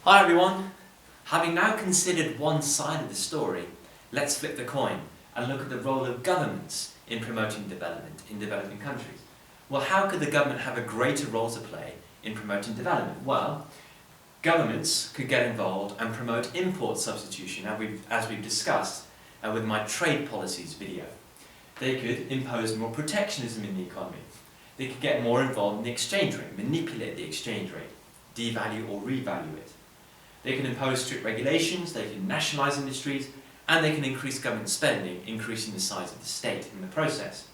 Hi everyone! Having now considered one side of the story, let's flip the coin and look at the role of governments in promoting development in developing countries. Well, how could the government have a greater role to play in promoting development? Well, governments could get involved and promote import substitution, as we've discussed with my trade policies video. They could impose more protectionism in the economy. They could get more involved in the exchange rate, manipulate the exchange rate, devalue or revalue it. They can impose strict regulations, they can nationalise industries, and they can increase government spending, increasing the size of the state in the process.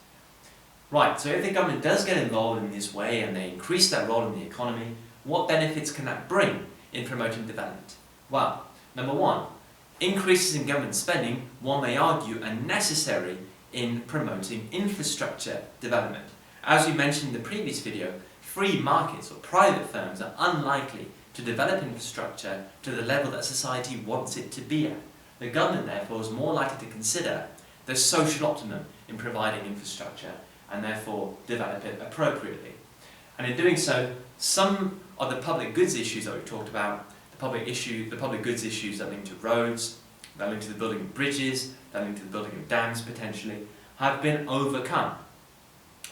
Right, so if the government does get involved in this way and they increase their role in the economy, what benefits can that bring in promoting development? Well, number one, increases in government spending, one may argue, are necessary in promoting infrastructure development. As we mentioned in the previous video, free markets or private firms are unlikely to develop infrastructure to the level that society wants it to be at. The government, therefore, is more likely to consider the social optimum in providing infrastructure and therefore develop it appropriately. And in doing so, some of the public goods issues that we've talked about, the public goods issues that link to roads, that link to the building of bridges, that link to the building of dams potentially, have been overcome.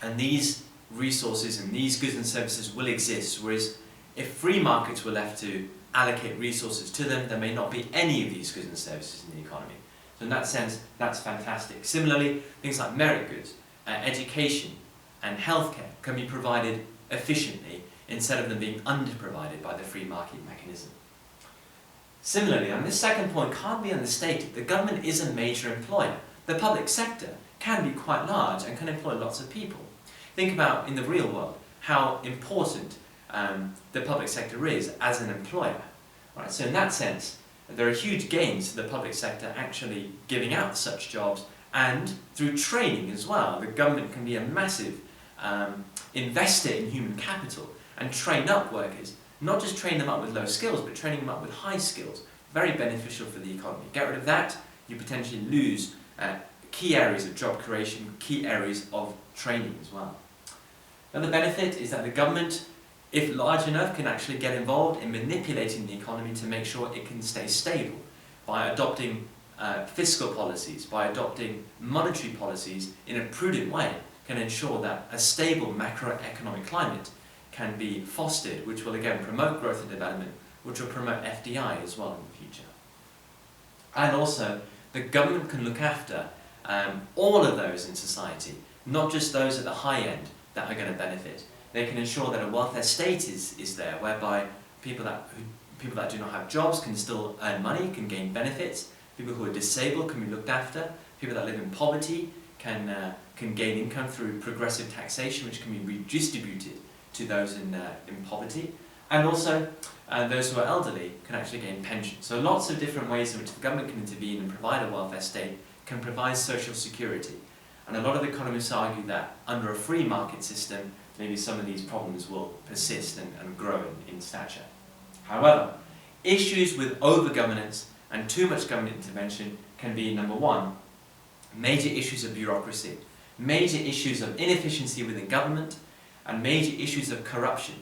And these resources and these goods and services will exist, whereas if free markets were left to allocate resources to them, there may not be any of these goods and services in the economy. So in that sense, that's fantastic. Similarly, things like merit goods, education and healthcare can be provided efficiently instead of them being underprovided by the free market mechanism. Similarly, and this second point can't be understated, the government is a major employer. The public sector can be quite large and can employ lots of people. Think about, in the real world, how important the public sector is as an employer. Right? So in that sense, there are huge gains to the public sector actually giving out such jobs, and through training as well. The government can be a massive investor in human capital and train up workers, not just train them up with low skills, but training them up with high skills. Very beneficial for the economy. Get rid of that, you potentially lose key areas of job creation, key areas of training as well. Another benefit is that the government, if large enough, can actually get involved in manipulating the economy to make sure it can stay stable by adopting fiscal policies, by adopting monetary policies in a prudent way, can ensure that a stable macroeconomic climate can be fostered, which will again promote growth and development, which will promote FDI as well in the future. And also, the government can look after all of those in society, not just those at the high end that are going to benefit. They can ensure that a welfare state is there, whereby people that do not have jobs can still earn money, can gain benefits. People who are disabled can be looked after. People that live in poverty can gain income through progressive taxation, which can be redistributed to those in poverty. And also, those who are elderly can actually gain pensions. So lots of different ways in which the government can intervene and provide a welfare state, can provide social security. And a lot of economists argue that under a free market system, maybe some of these problems will persist and grow in stature. However, issues with over-governance and too much government intervention can be, number one, major issues of bureaucracy, major issues of inefficiency within government, and major issues of corruption.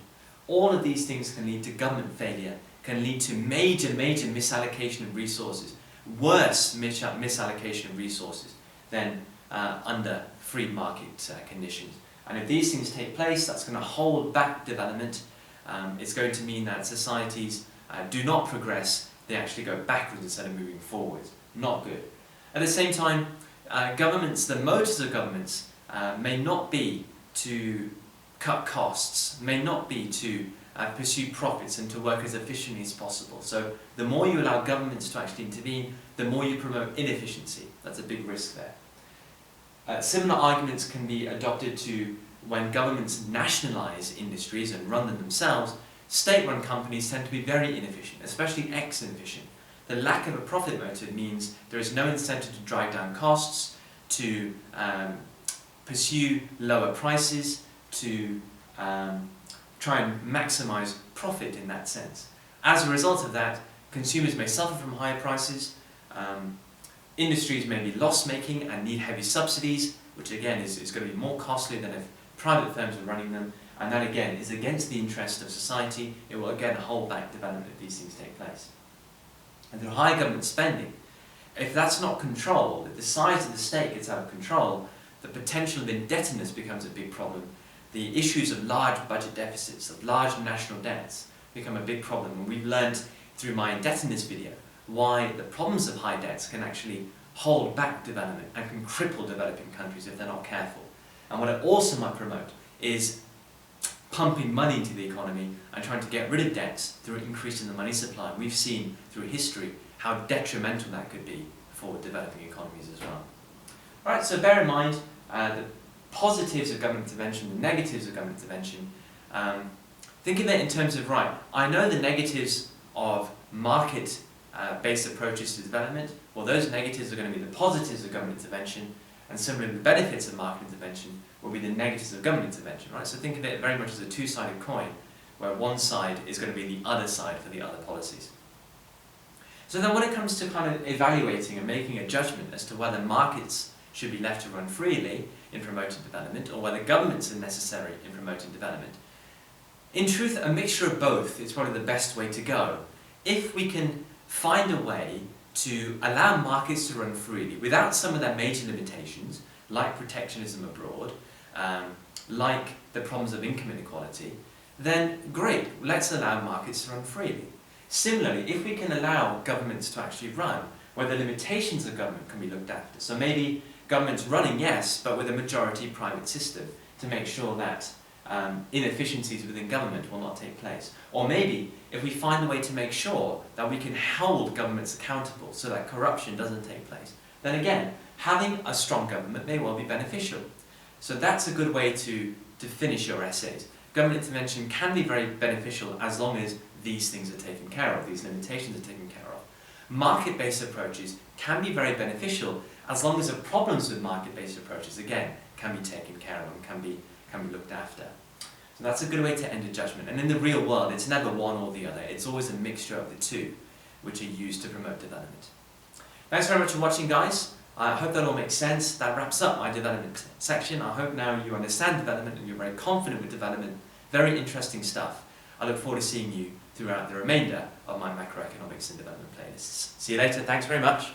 All of these things can lead to government failure, can lead to major misallocation of resources, worse misallocation of resources than under free market conditions. And if these things take place, that's going to hold back development. It's going to mean that societies do not progress, they actually go backwards instead of moving forwards. Not good. At the same time, the motives of governments may not be to cut costs, may not be to pursue profits and to work as efficiently as possible. So the more you allow governments to actually intervene, the more you promote inefficiency. That's a big risk there. Similar arguments can be adopted to when governments nationalise industries and run them themselves. State-run companies tend to be very inefficient, especially ex-inefficient. The lack of a profit motive means there is no incentive to drive down costs, to pursue lower prices, to try and maximise profit in that sense. As a result of that, consumers may suffer from higher prices, industries may be loss-making and need heavy subsidies, which again is going to be more costly than if private firms are running them, and that again is against the interest of society. It will again hold back development if these things take place. And through high government spending, if that's not controlled, if the size of the state gets out of control, the potential of indebtedness becomes a big problem. The issues of large budget deficits, of large national debts, become a big problem. And we've learned through my indebtedness video why the problems of high debts can actually hold back development and can cripple developing countries if they're not careful. And what it also might promote is pumping money into the economy and trying to get rid of debts through increasing the money supply. We've seen through history how detrimental that could be for developing economies as well. Alright, so bear in mind the positives of government intervention, the negatives of government intervention. Think of it in terms of, right, I know the negatives of market-based approaches to development. Well, those negatives are going to be the positives of government intervention, and similarly the benefits of market intervention will be the negatives of government intervention, right? So think of it very much as a two-sided coin, where one side is going to be the other side for the other policies. So then when it comes to kind of evaluating and making a judgment as to whether markets should be left to run freely in promoting development, or whether governments are necessary in promoting development, in truth, a mixture of both is probably the best way to go. If we can find a way to allow markets to run freely without some of their major limitations, like protectionism abroad, like the problems of income inequality, then great, let's allow markets to run freely. Similarly, if we can allow governments to actually run, where the limitations of government can be looked after, so maybe government's running, yes, but with a majority private system to make sure that inefficiencies within government will not take place. Or maybe if we find a way to make sure that we can hold governments accountable so that corruption doesn't take place, then again, having a strong government may well be beneficial. So that's a good way to finish your essays. Government intervention can be very beneficial as long as these things are taken care of, these limitations are taken care of. Market-based approaches can be very beneficial as long as the problems with market-based approaches, again, can be taken care of and can be looked after. So that's a good way to end a judgment. And in the real world, it's never one or the other. It's always a mixture of the two, which are used to promote development. Thanks very much for watching, guys. I hope that all makes sense. That wraps up my development section. I hope now you understand development and you're very confident with development. Very interesting stuff. I look forward to seeing you throughout the remainder of my macroeconomics and development playlists. See you later. Thanks very much.